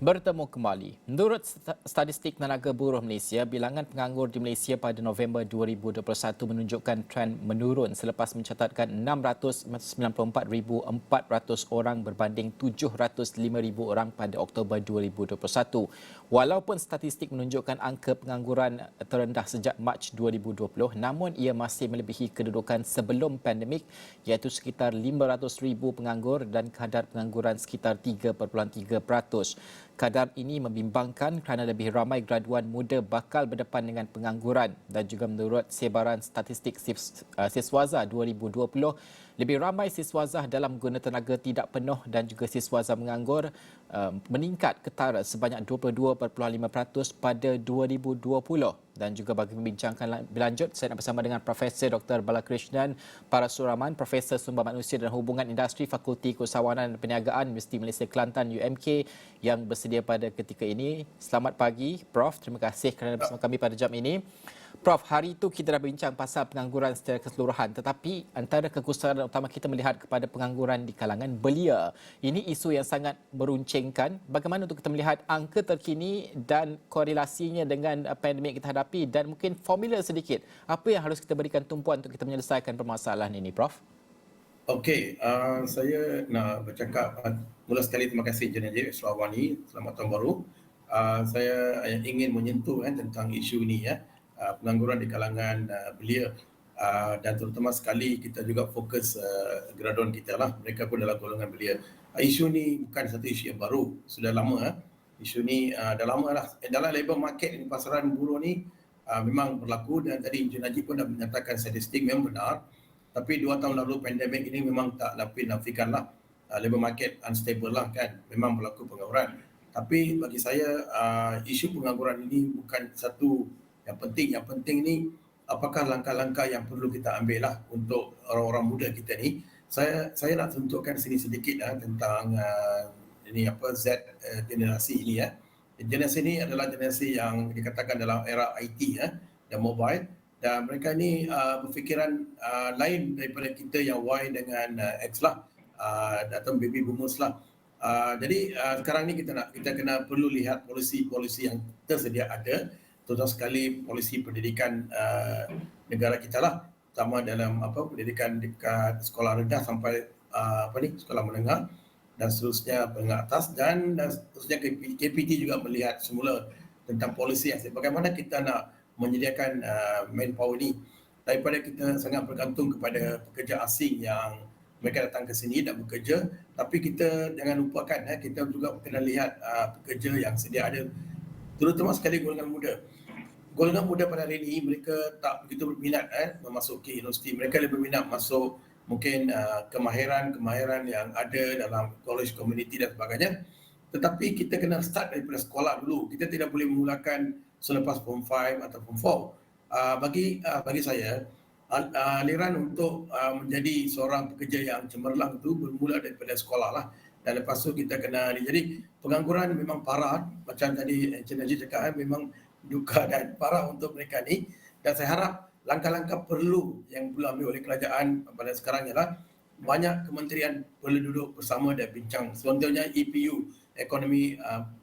Bertemu kembali. Menurut statistik Tenaga Buruh Malaysia, bilangan penganggur di Malaysia pada November 2021 menunjukkan tren menurun selepas mencatatkan 694,400 orang berbanding 705,000 orang pada Oktober 2021. Walaupun statistik menunjukkan angka pengangguran terendah sejak Mac 2020, namun ia masih melebihi kedudukan sebelum pandemik iaitu sekitar 500,000 penganggur dan kadar pengangguran sekitar 3.3%. Kadar ini membimbangkan kerana lebih ramai graduan muda bakal berdepan dengan pengangguran dan juga menurut sebaran statistik Siswaza 2020, lebih ramai siswazah dalam guna tenaga tidak penuh dan juga siswazah menganggur meningkat ketara sebanyak 22.5% pada 2020. Dan juga bagi membincangkan lebih lanjut, saya nak bersama dengan Profesor Dr. Balakrishnan Parasuraman, Profesor Sumber Manusia dan Hubungan Industri, Fakulti Keusahawanan dan Perniagaan Universiti Malaysia Kelantan UMK yang bersedia pada ketika ini. Selamat pagi Prof, terima kasih kerana bersama kami pada jam ini. Prof, hari itu kita dah bincang pasal pengangguran secara keseluruhan, tetapi antara kegusaran utama kita melihat kepada pengangguran di kalangan belia. Ini isu yang sangat meruncingkan. Bagaimana untuk kita melihat angka terkini dan korelasinya dengan pandemik kita hadapi dan mungkin formula sedikit, apa yang harus kita berikan tumpuan untuk kita menyelesaikan permasalahan ini, Prof? Okey, saya nak bercakap, mula sekali terima kasih Encik Najib Surawani, selamat tahun baru. Saya ingin menyentuh tentang isu ini, pengangguran di kalangan belia, dan terutama sekali kita juga fokus graduan kita lah, mereka pun dalam golongan belia. Isu ni bukan satu isu yang baru, sudah lama. Isu ni dah lama lah. Dalam labour market di pasaran buruh ni memang berlaku, dan tadi Encik Najib pun dah menyatakan statistik memang benar. Tapi 2 tahun lalu pandemik ini memang tak nafikan lah, labour market unstable lah kan, memang berlaku pengangguran. Tapi bagi saya isu pengangguran ini bukan satu yang penting. Yang penting ni apakah langkah-langkah yang perlu kita ambil lah untuk orang-orang muda kita ni. Saya nak tunjukkan sini sedikit tentang ini Z generasi ini. Generasi ini adalah generasi yang dikatakan dalam era IT dan mobile, dan mereka ni berfikiran lain daripada kita yang Y dengan X lah, atau baby boomers lah. Jadi sekarang ni kita kena perlu lihat polisi-polisi yang tersedia ada, terutama sekali polisi pendidikan negara kita lah, terutama dalam pendidikan dekat sekolah rendah sampai sekolah menengah dan seterusnya menengah atas, dan seterusnya KPT juga melihat semula tentang polisi yang bagaimana kita nak menyediakan manpower ni, daripada kita sangat bergantung kepada pekerja asing yang mereka datang ke sini dan bekerja, tapi kita jangan lupakan kita juga kena lihat pekerja yang sedia ada, terutama sekali golongan muda. Golongan muda pada hari ini mereka tak begitu berminat memasuki universiti, mereka lebih berminat masuk mungkin kemahiran yang ada dalam college community dan sebagainya. Tetapi kita kena start daripada sekolah dulu. Kita tidak boleh memulakan selepas Form 5 atau Form 4. Bagi saya, aliran untuk menjadi seorang pekerja yang cemerlang itu bermula daripada sekolah lah. Dan lepas tu kita kena, jadi pengangguran memang parah, macam tadi Encik Najib cakap, memang duka dan parah untuk mereka ni. Dan saya harap langkah-langkah perlu yang perlu ambil oleh kerajaan pada sekarang ialah banyak kementerian perlu duduk bersama dan bincang. Contohnya EPU, Ekonomi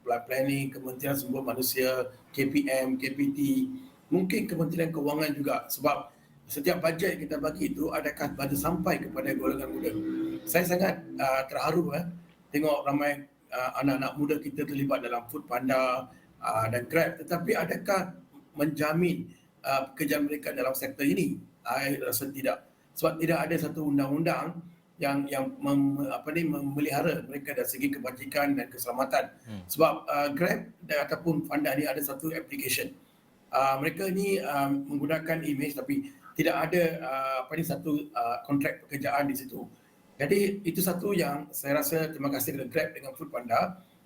Planning, Kementerian Sumber Manusia, KPM, KPT, mungkin Kementerian Kewangan juga, sebab setiap bajet kita bagi itu adakah bajet sampai kepada golongan muda. Saya sangat terharu tengok ramai anak-anak muda kita terlibat dalam Foodpanda dan Grab, tetapi adakah menjamin pekerjaan mereka dalam sektor ini? Saya rasa tidak, sebab tidak ada satu undang-undang yang memelihara mereka dari segi kebajikan dan keselamatan. Sebab Grab ataupun Fanda ni ada satu application. Mereka ni menggunakan imej tapi tidak ada satu kontrak pekerjaan di situ. Jadi itu satu yang saya rasa terima kasih kepada Grab dengan Foodpanda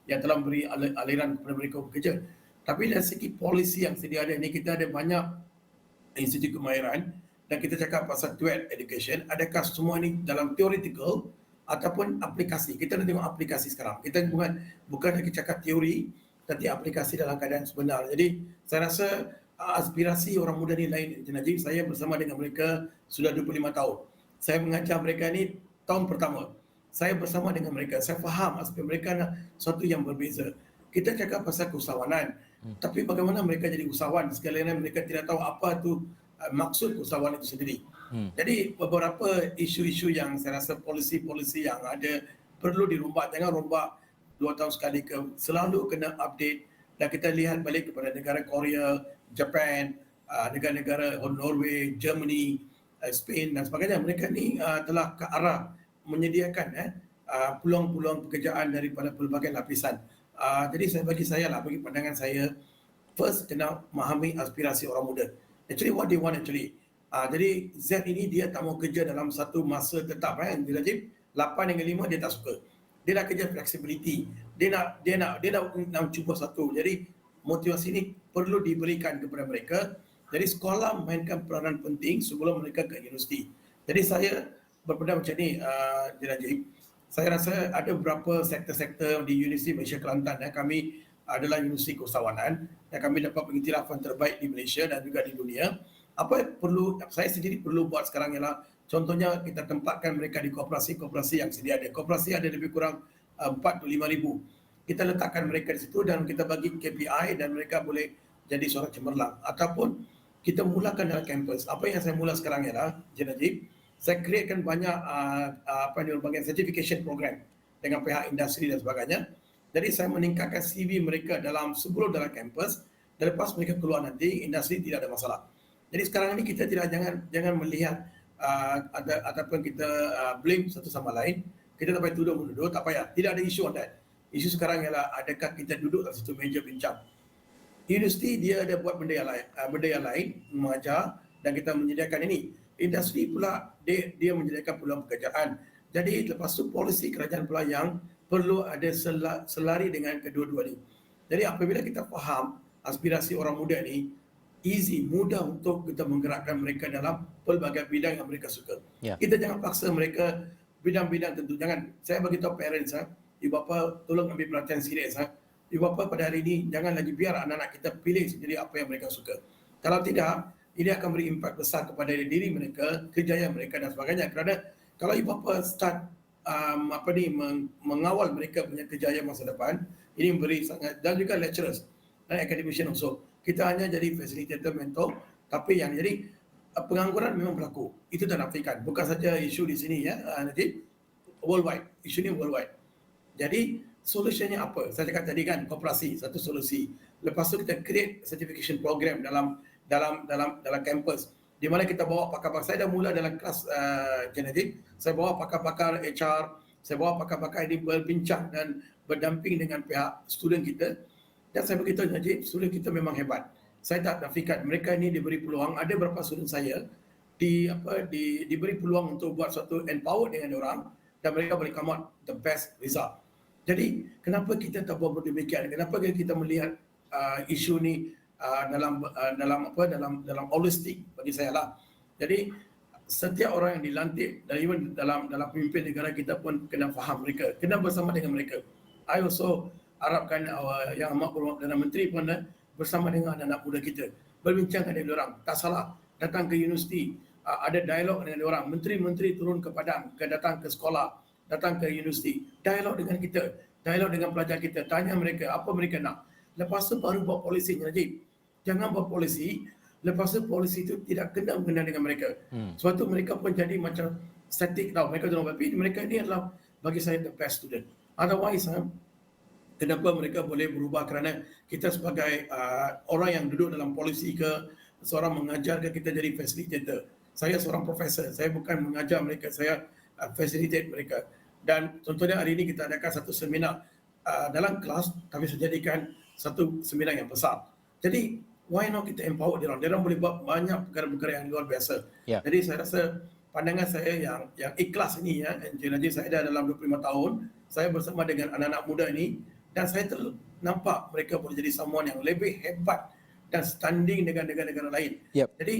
yang telah memberi aliran kepada mereka bekerja. Tapi dari segi polisi yang sedia ada ni, kita ada banyak institut kemahiran, dan kita cakap pasal dual education, adakah semua ni dalam theoretical ataupun aplikasi? Kita nak tengok aplikasi sekarang. Kita bukan lagi cakap teori, tapi aplikasi dalam keadaan sebenar. Jadi saya rasa aspirasi orang muda ni lain, Encik Najib. Saya bersama dengan mereka sudah 25 tahun. Saya mengajar mereka ni tahun pertama. Saya bersama dengan mereka, saya faham aspek mereka nak sesuatu yang berbeza. kita cakap pasal keusahawanan. Tapi bagaimana mereka jadi usahawan sekalian mereka tidak tahu apa tu maksud keusahawan itu sendiri. Jadi beberapa isu-isu yang saya rasa polisi-polisi yang ada perlu dirombak. Jangan rombak 2 tahun sekali selalu kena update. Dan kita lihat balik kepada negara Korea, Japan, negara-negara Norway, Germany, Spain dan sebagainya. Mereka ni telah ke arah menyediakan peluang-peluang pekerjaan daripada pelbagai lapisan. Jadi bagi pandangan saya, first kena memahami aspirasi orang muda. Actually what they want actually. Jadi Z ini dia tak mau kerja dalam satu masa tetap Dia Najib 8 hingga 5 dia tak suka. Dia nak kerja flexibility. Dia nak cuba satu. Jadi motivasi ini perlu diberikan kepada mereka. Jadi sekolah memainkan peranan penting sebelum mereka ke universiti. Jadi saya berpendapat macam ni, Dia Najib. Saya rasa ada beberapa sektor-sektor di Universiti Malaysia Kelantan. Kami adalah universiti keusahawanan dan kami dapat pengiktirafan terbaik di Malaysia dan juga di dunia. Apa yang perlu saya sendiri perlu buat sekarang ialah contohnya kita tempatkan mereka di koperasi-koperasi yang sedia ada. Koperasi ada lebih kurang 4 atau 5 ribu. Kita letakkan mereka di situ dan kita bagi KPI dan mereka boleh jadi seorang cemerlang. Ataupun kita mulakan dalam kampus. Apa yang saya mula sekarang ialah, Encik Najib, saya createkan banyak certification program dengan pihak industri dan sebagainya. Jadi saya meningkatkan CV mereka sebelum dalam kampus dan lepas mereka keluar nanti industri tidak ada masalah. Jadi sekarang ini kita jangan melihat ataupun kita blame satu sama lain. Kita tak payah tuduh menuduh, tak payah. Tidak ada isu on that. Isu sekarang ialah adakah kita duduk dalam satu meja bincang. Universiti dia ada buat benda yang lain, mengajar dan kita menyediakan ini. Industri pula dia menyediakan peluang pekerjaan. Jadi lepas tu polisi kerajaan pula yang perlu ada selari dengan kedua-dua ni. Jadi apabila kita faham aspirasi orang muda ni, mudah untuk kita menggerakkan mereka dalam pelbagai bidang yang mereka suka. Kita jangan paksa mereka bidang-bidang tentu. Saya bagi tahu parents, ibu bapa tolong ambil perhatian serius. Ibu bapa pada hari ini jangan lagi biar anak-anak kita pilih sendiri apa yang mereka suka. Kalau tidak, ini akan beri impak besar kepada diri mereka, kejayaan mereka dan sebagainya. Kerana kalau ibu bapa start mengawal mereka punya kejayaan masa depan, ini memberi sangat, dan juga lecturers dan academician also. Kita hanya jadi facilitator, mentor, tapi yang jadi pengangguran memang berlaku. Itu tak nafikan. Bukan saja isu di sini nanti worldwide. Isu ini worldwide. Jadi solusinya apa? Saya cakap tadi kan, koperasi satu solusi. Lepas tu kita create certification program dalam kampus, di mana kita bawa pakar-pakar. Saya dah mula dalam kelas genetik. Saya bawa pakar-pakar HR, saya bawa pakar-pakar ini berbincang dan berdamping dengan pihak student kita. Dan saya beritahu Najib, student kita memang hebat. Saya tak nafikan mereka ini diberi peluang. Ada beberapa student saya diberi peluang untuk buat suatu empower dengan orang dan mereka boleh come out the best result. Jadi kenapa kita tak buat demikian? Kenapa kita melihat isu ni dalam holistik bagi saya lah. Jadi setiap orang yang dilantik dan even dalam pemimpin negara kita pun kena faham mereka, kena bersama dengan mereka. I also harapkan Yang Amat Berhormat Perdana Menteri pun bersama dengan anak muda kita berbincang dengan orang. Tak salah datang ke universiti, ada dialog dengan orang. Menteri-menteri turun ke padang, datang ke sekolah, datang ke universiti, dialog dengan kita, dialog dengan pelajar kita, tanya mereka apa mereka nak. Lepas tu baru buat polisi. Najib, jangan buat polisi, lepas tu polisi itu tidak kena mengenal dengan mereka. Sebab tu mereka pun jadi macam static tau. Mereka ini adalah bagi saya the best student. Otherwise, kenapa mereka boleh berubah? Kerana kita sebagai orang yang duduk dalam polisi ke, seorang mengajar ke, kita jadi facilitator. Saya seorang profesor, saya bukan mengajar mereka, saya facilitate mereka. Dan contohnya hari ini kita adakan satu seminar dalam kelas, tapi saya jadikan satu seminar yang besar. Jadi why not kita empower dia orang? Dia orang boleh buat banyak perkara-perkara yang luar biasa. Jadi saya rasa pandangan saya yang ikhlas ini Encik Najib, saya dah dalam 25 tahun, saya bersama dengan anak-anak muda ini dan saya nampak mereka boleh jadi someone yang lebih hebat dan standing dengan negara-negara lain. Jadi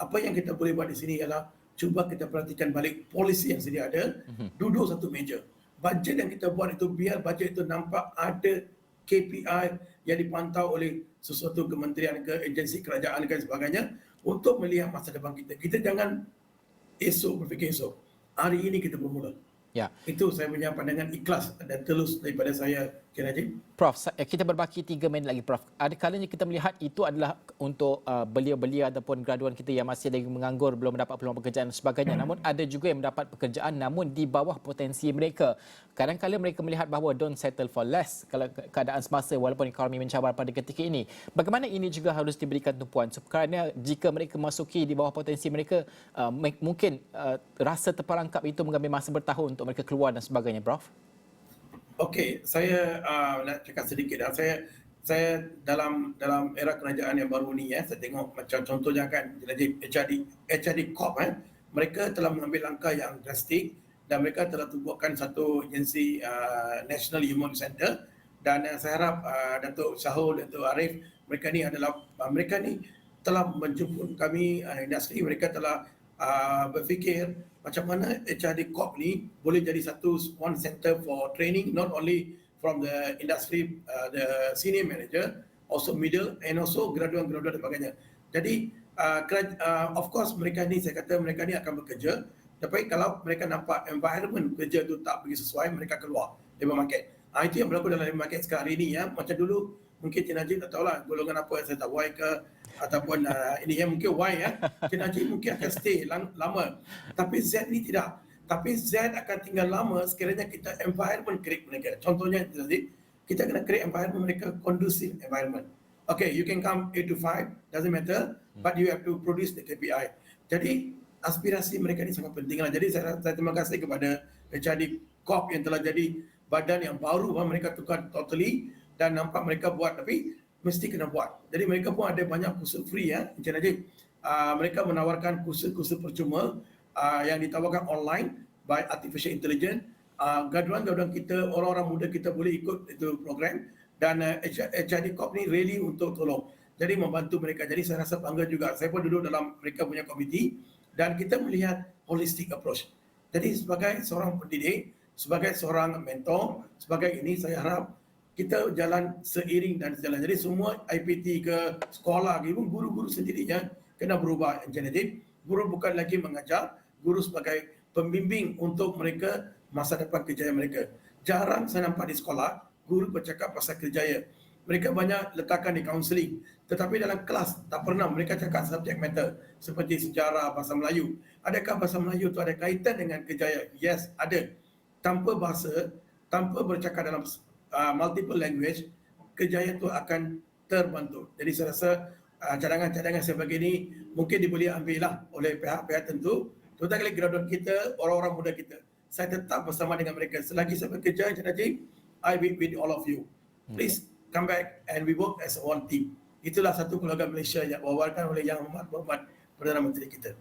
apa yang kita boleh buat di sini ialah cuba kita perhatikan balik polisi yang sedia ada, duduk satu meja. Bajet yang kita buat itu biar bajet itu nampak ada KPI yang dipantau oleh sesuatu kementerian ke, agensi kerajaan ke sebagainya untuk melihat masa depan kita. Kita jangan berfikir esok. Hari ini kita bermula. Itu saya punya pandangan ikhlas dan tulus daripada saya, Encik Najib. Prof, kita berbaki 3 minit lagi, Prof. Ada kalanya kita melihat itu adalah untuk belia-belia ataupun graduan kita yang masih lagi menganggur, belum mendapat peluang pekerjaan dan sebagainya. Namun ada juga yang mendapat pekerjaan namun di bawah potensi mereka. Kadang-kadang mereka melihat bahawa don't settle for less kalau keadaan semasa walaupun ekonomi mencabar pada ketika ini. Bagaimana ini juga harus diberikan tumpuan? Kerana jika mereka masuki di bawah potensi mereka, mungkin rasa terperangkap itu mengambil masa bertahun untuk mereka keluar dan sebagainya, Prof. Okey, saya nak cakap sedikit. Saya dalam era kerajaan yang baru ni saya tengok macam contohnya kan HRD Corp mereka telah mengambil langkah yang drastik dan mereka telah tubuhkan satu agensi National Human Center dan saya harap Datuk Syahul, Datuk Arif, mereka ni telah menjemput kami industri, mereka telah berfikir macam mana HRD Corp ni boleh jadi one center for training, not only from the industry, the senior manager, also middle and also graduan-graduan dan sebagainya. Jadi of course mereka ni, saya kata mereka ni akan bekerja, tapi kalau mereka nampak environment kerja tu tak begitu sesuai, mereka keluar labor market. Itu yang berlaku dalam labor market sekarang ini ya. Macam dulu mungkin Cik Najib tak tahulah golongan apa, saya tak Y ke ataupun ini yang mungkin Y ya. Cik Najib mungkin akan stay lama. Tapi Z ni tidak. Tapi Z akan tinggal lama sekiranya kita environment create mereka. Contohnya Cik Najib, kita kena create environment mereka, conducive environment. Okay, you can come 8 to 5, doesn't matter, but you have to produce the KPI. Jadi aspirasi mereka ni sangat penting lah. Jadi saya terima kasih kepada HRD Corp yang telah jadi badan yang baru, mereka tukar totally dan nampak mereka buat, tapi mesti kena buat. Jadi mereka pun ada banyak kursus free ya, Encik Najib. Mereka menawarkan kursus-kursus percuma yang ditawarkan online by artificial intelligence. Graduan-graduan kita, orang-orang muda kita boleh ikut itu program dan HRD Corp ni really untuk tolong. Jadi membantu mereka. Jadi saya rasa bangga juga. Saya pun duduk dalam mereka punya komiti dan kita melihat holistic approach. Jadi sebagai seorang pendidik, sebagai seorang mentor, sebagai ini saya harap kita jalan seiring dan sejalan. Jadi semua IPT ke sekolah, ibu guru-guru sendirinya kena berubah. Jadi guru bukan lagi mengajar, guru sebagai pembimbing untuk mereka masa depan kerjaya mereka. Jarang saya nampak di sekolah guru bercakap pasal kerjaya. Mereka banyak letakkan di kaunseling, tetapi dalam kelas tak pernah mereka cakap subjek matter seperti sejarah, bahasa Melayu. Adakah bahasa Melayu itu ada kaitan dengan kerjaya? Yes, ada. Tanpa bahasa, tanpa bercakap dalam multiple language, kerjaya itu akan terbantu. Jadi saya rasa cadangan-cadangan seperti ini mungkin boleh ambillah oleh pihak-pihak tentu, terutama graduan kita, orang-orang muda kita. Saya tetap bersama dengan mereka. Selagi saya bekerja, Encik Najib, I will with all of you. Please come back and we work as one team. Itulah satu keluarga Malaysia yang diwakilkan oleh Yang Amat Berhormat Perdana Menteri kita.